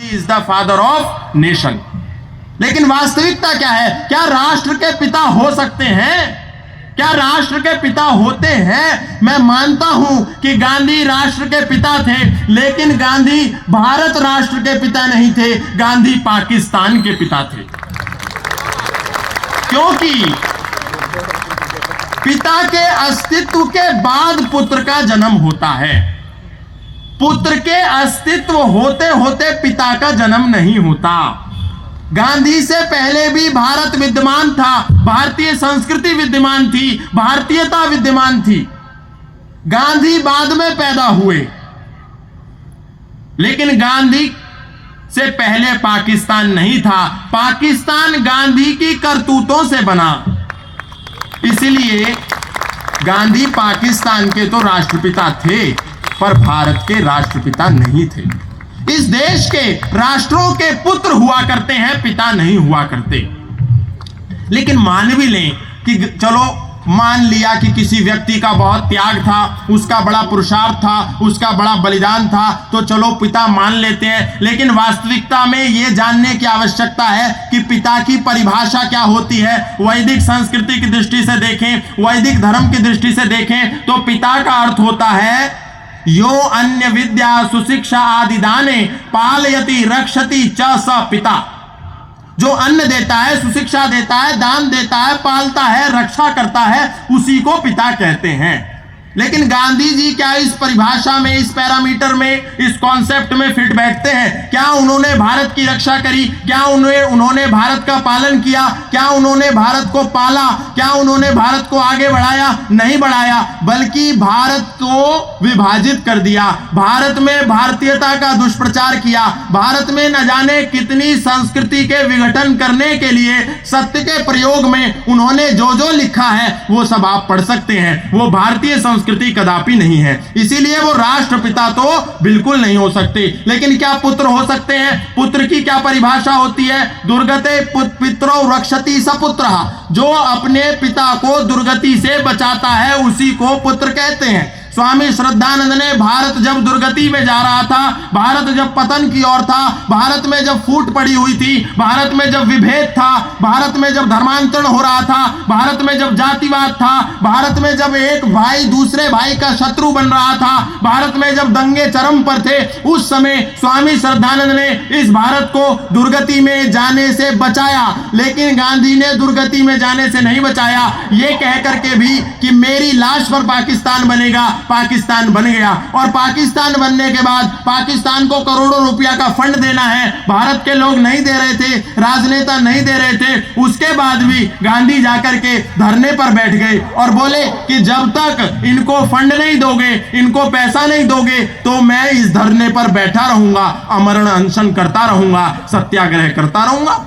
Is the father of nation. लेकिन वास्तविकता क्या है? क्या राष्ट्र के पिता हो सकते हैं? क्या राष्ट्र के पिता होते हैं? मैं मानता हूं कि गांधी राष्ट्र के पिता थे, लेकिन गांधी भारत राष्ट्र के पिता नहीं थे, गांधी पाकिस्तान के पिता थे। क्योंकि पिता के अस्तित्व के बाद पुत्र का जन्म होता है। पुत्र के अस्तित्व होते होते पिता का जन्म नहीं होता। गांधी से पहले भी भारत विद्यमान था, भारतीय संस्कृति विद्यमान थी, भारतीयता विद्यमान थी। गांधी बाद में पैदा हुए, लेकिन गांधी से पहले पाकिस्तान नहीं था। पाकिस्तान गांधी की करतूतों से बना। इसलिए गांधी पाकिस्तान के तो राष्ट्रपिता थे, पर भारत के राष्ट्रपिता नहीं थे। इस देश के राष्ट्रों के पुत्र हुआ करते हैं, पिता नहीं हुआ करते। लेकिन मान भी लें कि चलो मान लिया कि किसी व्यक्ति का बहुत त्याग था, उसका बड़ा पुरुषार्थ था, उसका बड़ा बलिदान था, तो चलो पिता मान लेते हैं। लेकिन वास्तविकता में यह जानने की आवश्यकता है कि पिता की परिभाषा क्या होती है। वैदिक संस्कृति की दृष्टि से देखें, वैदिक धर्म की दृष्टि से देखें, तो पिता का अर्थ होता है यो अन्य विद्या सुशिक्षा आदि दाने पालयति रक्षति च स पिता। जो अन्न देता है, सुशिक्षा देता है, दान देता है, पालता है, रक्षा करता है, उसी को पिता कहते हैं। लेकिन गांधी जी क्या इस परिभाषा में, इस पैरामीटर में, इस कॉन्सेप्ट में फिट बैठते हैं? क्या उन्होंने भारत की रक्षा करी? क्या उन्होंने भारत का पालन किया? क्या उन्होंने भारत को पाला? क्या उन्होंने भारत को आगे बढ़ाया? नहीं बढ़ाया, बल्कि भारत को विभाजित कर दिया। भारत में भारतीयता का दुष्प्रचार किया। भारत में न जाने कितनी संस्कृति के विघटन करने के लिए सत्य के प्रयोग में उन्होंने जो जो लिखा है वो सब आप पढ़ सकते हैं। वो भारतीय संस्कृति कदापि नहीं है। इसीलिए वो राष्ट्रपिता तो बिल्कुल नहीं हो सकते। लेकिन क्या पुत्र हो सकते हैं? पुत्र की क्या परिभाषा होती है? दुर्गते पितरो रक्षति सपुत्रः। जो अपने पिता को दुर्गति से बचाता है उसी को पुत्र कहते हैं। स्वामी श्रद्धानंद ने भारत जब दुर्गति में जा रहा था, भारत जब पतन की ओर था, भारत में जब फूट पड़ी हुई थी, भारत में जब विभेद था, भारत में जब धर्मांतरण हो रहा था, भारत में जब जातिवाद था, भारत में जब एक भाई दूसरे भाई का शत्रु बन रहा था, भारत में जब दंगे चरम पर थे, उस समय स्वामी श्रद्धानंद ने इस भारत को दुर्गति में जाने से बचाया। लेकिन गांधी ने दुर्गति में जाने से नहीं बचाया, ये कह करके भी कि मेरी लाश पर पाकिस्तान बनेगा। पाकिस्तान बन गया, और पाकिस्तान बनने के बाद पाकिस्तान को करोड़ों रुपया का फंड देना है, भारत के लोग नहीं दे रहे थे, राजनेता नहीं दे रहे थे। उसके बाद भी गांधी जाकर के धरने पर बैठ गए और बोले कि जब तक इनको फंड नहीं दोगे, इनको पैसा नहीं दोगे, तो मैं इस धरने पर बैठा रहूंगा, आमरण अनशन करता रहूंगा, सत्याग्रह करता रहूंगा।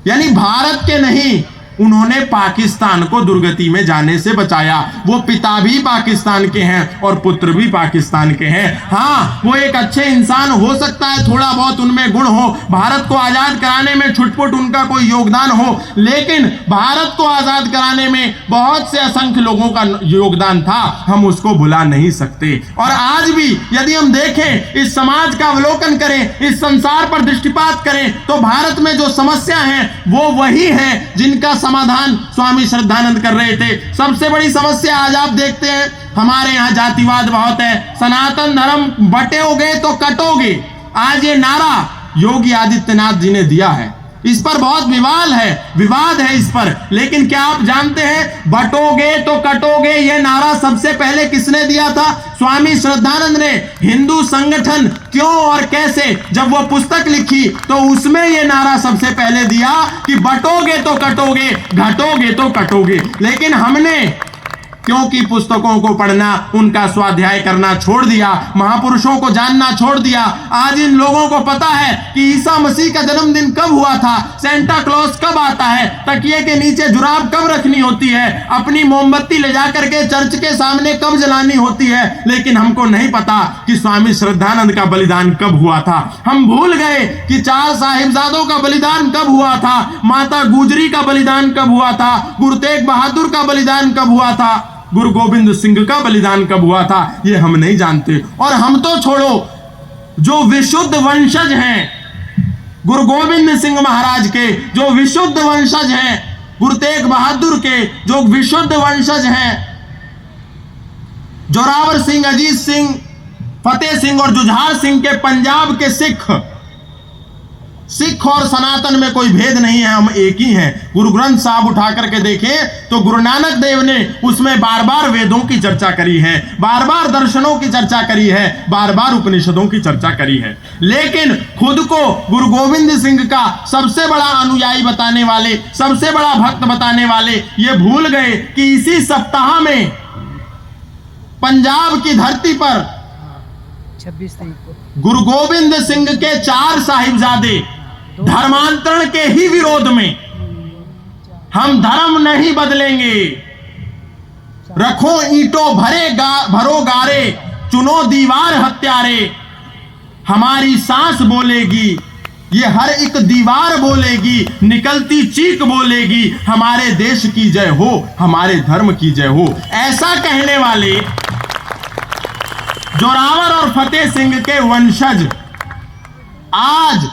यानी भारत के नहीं, उन्होंने पाकिस्तान को दुर्गति में जाने से बचाया। वो पिता भी पाकिस्तान के हैं और पुत्र भी पाकिस्तान के हैं। हाँ, वो एक अच्छे इंसान हो सकता है, थोड़ा बहुत उनमें गुण हो, भारत को आजाद कराने में छुटपुट उनका कोई योगदान हो, लेकिन भारत को आजाद कराने में बहुत से असंख्य लोगों का योगदान था, हम उसको भुला नहीं सकते। और आज भी यदि हम देखें, इस समाज का अवलोकन करें, इस संसार पर दृष्टिपात करें, तो भारत में जो समस्या है वो वही है जिनका समाधान स्वामी श्रद्धानंद कर रहे थे। सबसे बड़ी समस्या आज आप देखते हैं, हमारे यहाँ जातिवाद बहुत है, सनातन धर्म बटेोगे तो कटोगे। आज ये नारा योगी आदित्यनाथ जी ने दिया है, इस पर बहुत विवाद है इस पर। लेकिन क्या आप जानते हैं, बटोगे तो कटोगे ये नारा सबसे पहले किसने दिया था? स्वामी श्रद्धानंद ने। हिंदू संगठन क्यों और कैसे, जब वो पुस्तक लिखी तो उसमें ये नारा सबसे पहले दिया कि बटोगे तो कटोगे, घटोगे तो कटोगे। लेकिन हमने क्योंकि पुस्तकों को पढ़ना, उनका स्वाध्याय करना छोड़ दिया, महापुरुषों को जानना छोड़ दिया, आज इन लोगों को पता है कि ईसा मसीह का जन्मदिन कब हुआ था, सेंटा क्लॉज कब आता है, तकिए के नीचे जुराब कब रखनी होती है, अपनी मोमबत्ती ले जाकर के चर्च के सामने कब जलानी होती है। लेकिन हमको नहीं पता कि स्वामी श्रद्धानंद का बलिदान कब हुआ था। हम भूल गए कि 4 साहिबजादों का बलिदान कब हुआ था, माता गुजरी का बलिदान कब हुआ था, गुरु तेग बहादुर का बलिदान कब हुआ था, गुरु गोविंद सिंह का बलिदान कब हुआ था, ये हम नहीं जानते। और हम तो छोड़ो, जो विशुद्ध वंशज हैं गुरु गोविंद सिंह महाराज के, जो विशुद्ध वंशज हैं गुरु तेग बहादुर के, जो विशुद्ध वंशज हैं जोरावर सिंह, अजीत सिंह, फतेह सिंह और जुझार सिंह के, पंजाब के सिख और सनातन में कोई भेद नहीं है, हम एक ही हैं। गुरु ग्रंथ साहब उठा करके देखें तो गुरु नानक देव ने उसमें बार बार वेदों की चर्चा करी है, बार बार दर्शनों की चर्चा करी है, बार बार उपनिषदों की चर्चा करी है। लेकिन खुद को गुरु गोविंद सिंह का सबसे बड़ा अनुयायी बताने वाले, सबसे बड़ा भक्त बताने वाले ये भूल गए कि इसी सप्ताह में पंजाब की धरती पर 26 तारीख को गुरु गोविंद सिंह के 4 साहिबजादे धर्मांतरण के ही विरोध में, हम धर्म नहीं बदलेंगे, रखो ईंटों भरो गारे, चुनो दीवार हत्यारे, हमारी सांस बोलेगी, ये हर एक दीवार बोलेगी, निकलती चीख बोलेगी, हमारे देश की जय हो, हमारे धर्म की जय हो। ऐसा कहने वाले जोरावर और फतेह सिंह के वंशज आज